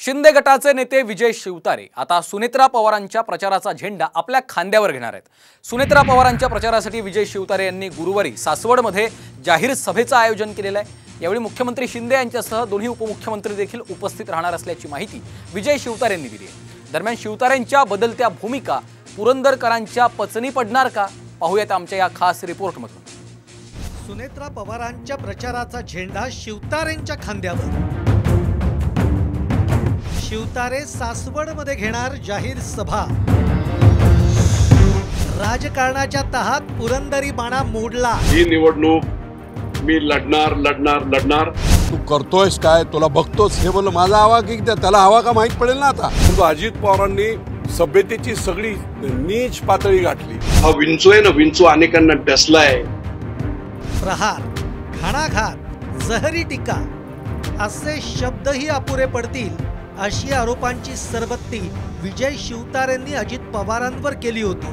शिंदे गटाचे नेते विजय शिवतारे आता सुनेत्रा पवारांच्या प्रचाराचा झेंडा आपल्या खांद्यावर घेणार आहेत। सुनेत्रा पवारांच्या प्रचारासाठी विजय शिवतारे यांनी गुरुवारी सासवडमध्ये जाहीर सभेचं आयोजन केलेलं आहे। यावेळी मुख्यमंत्री शिंदे यांच्यासह दोन्ही उपमुख्यमंत्री देखील उपस्थित राहणार असल्याची माहिती विजय शिवतारे यांनी दिली आहे। दरम्यान शिवतारेंच्या बदलत्या भूमिका पुरंदरकरांच्या पचनी पडणार का, पाहूयात आमच्या या खास रिपोर्टमधून। सुनेत्रा पवारांच्या प्रचाराचा झेंडा शिवतारेंच्या खांद्यावर। शिवतारे सासवडमध्ये घेणार जाहीर सभा। राजकारणाच्या तहात पुरंदरी बाणा मोडला। ही निवडणूक मी लढणार। तू करतोयस काय, तुला बघतोस हे बोल, माझा हवा की त्याला हवा का माहित पडेल ना। आता अजित पवारांनी सभ्यतेची सगळी नीच पातळी गाठली। हा विंचू आहे ना, विंचू अनेकांना डसलाय। प्रहार, घणाघात, जहरी टीका असे शब्दही अपुरे पडतील अशी आरोपांची सरबत्ती विजय शिवतारेंनी अजित पवारांवर केली होती।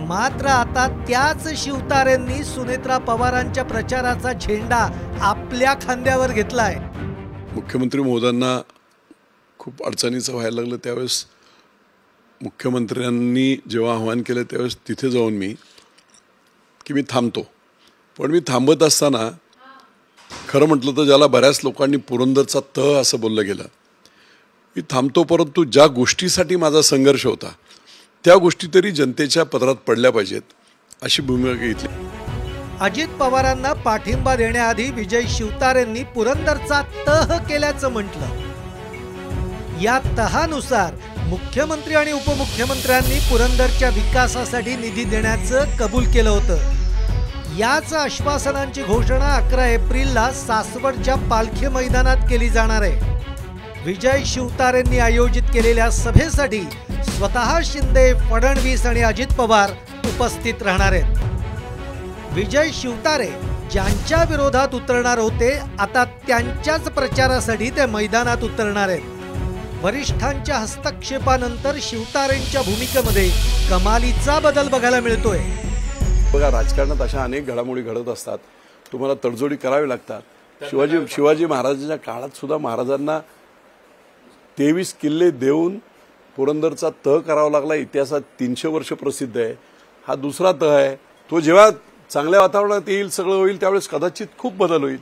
मात्र आता त्याच शिवतारेंनी सुनेत्रा पवारांच्या प्रचाराचा झेंडा आपल्या खांद्यावर घेतलाय। मुख्यमंत्री महोदयांना खूप अडचणीचं व्हायला लागलं त्यावेळेस मुख्यमंत्र्यांनी जेव्हा आव्हान केलं त्यावेळेस तिथे जाऊन मी थांबतो। पण मी थांबत असताना खरं म्हटलं तर ज्याला बऱ्याच लोकांनी पुरंदरचा तह असं बोललं गेलं, मी थांबतो, परंतु ज्या गोष्टीसाठी माझा संघर्ष होता त्या गोष्टी तरी जनतेच्या पदरात पडल्या पाहिजेत अशी भूमिका घेतली। अजित पवारांना पाठिंबा देण्याआधी विजय शिवतारेंनी पुरंदरचा तह केल्याचं म्हटलं। या तहानुसार मुख्यमंत्री आणि उपमुख्यमंत्र्यांनी पुरंदरच्या विकासासाठी निधी देण्याचं कबूल केलं होतं। याच आश्वासनांची घोषणा 11 एप्रिलला सासवडच्या पालखी मैदानात केली जाणार आहे। विजय शिवतारेंनी आयोजित केलेल्या सभेसाठी स्वतः शिंदे, फडणवीस आणि अजित पवार उपस्थित राहणार आहेत। विजय शिवतारे ज्यांच्या विरोधात उतरणार होते आता त्यांच्याच प्रचारासाठी ते मैदानात उतरणार आहेत। वरिष्ठांच्या हस्तक्षेपानंतर शिवतारेंच्या भूमिकेमध्ये कमालीचा बदल बघायला मिळतोय। बघा, राजकारणात अशा अनेक घडामोडी घडत असतात, तुम्हाला तडजोडी करावी लागतात। शिवाजी महाराजांच्या काळात सुद्धा महाराजांना 23 किल्ले देऊन पुरंदरचा तह करावा लागला। इतिहासात 300 वर्ष प्रसिद्ध आहे। हा दुसरा तह आहे। तो जेव्हा चांगल्या वातावरणात येईल, सगळं होईल, त्यावेळेस कदाचित खूप बदल होईल।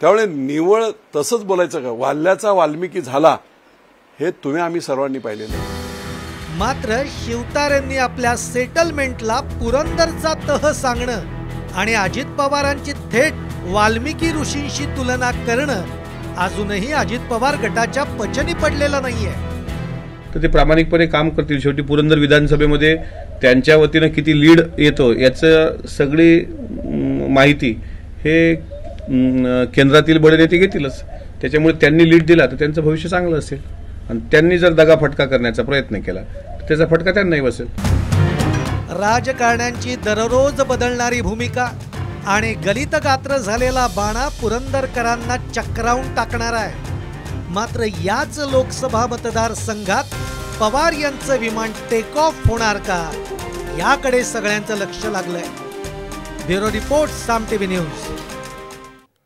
त्यामुळे निवळ तसंच बोलायचं का, वाल्याचा वाल्मिकी झाला हे आम्ही सर्वांनी पाहिलेलं आहे। मात्र शिवतारेंनी आपल्या सेटलमेंटला पुरंदरचा तह सांगणं आणि अजित पवारांची थेट वाल्मिकी ऋषींशी तुलना करणं अजूनही अजित पवार गटाच्या पचनी पडलेलं नाहीये। तर ते प्रामाणिकपणे काम करतील। शेवटी पुरंदर विधानसभेमध्ये त्यांच्या वतीनं किती लीड येतो याचं सगळी माहिती हे केंद्रातील बडे नेते घेतीलच। त्याच्यामुळे त्यांनी लीड दिला तर त्यांचं भविष्य चांगलं असेल, आणि त्यांनी जर दगाफटका करण्याचा प्रयत्न केला तर त्याचा फटका त्यांनाही बसेल। राजकारण्यांची दररोज बदलणारी भूमिका आणि गलित गात्र झालेला बाणा पुरंदरकरांना चक्रावून टाकणार आहे। मात्र याच लोकसभा मतदारसंघात पवार यांचं विमान टेक ऑफ होणार का, याकडे सगळ्यांचं लक्ष लागलंय। ब्युरो रिपोर्ट, साम टीव्ही न्यूज।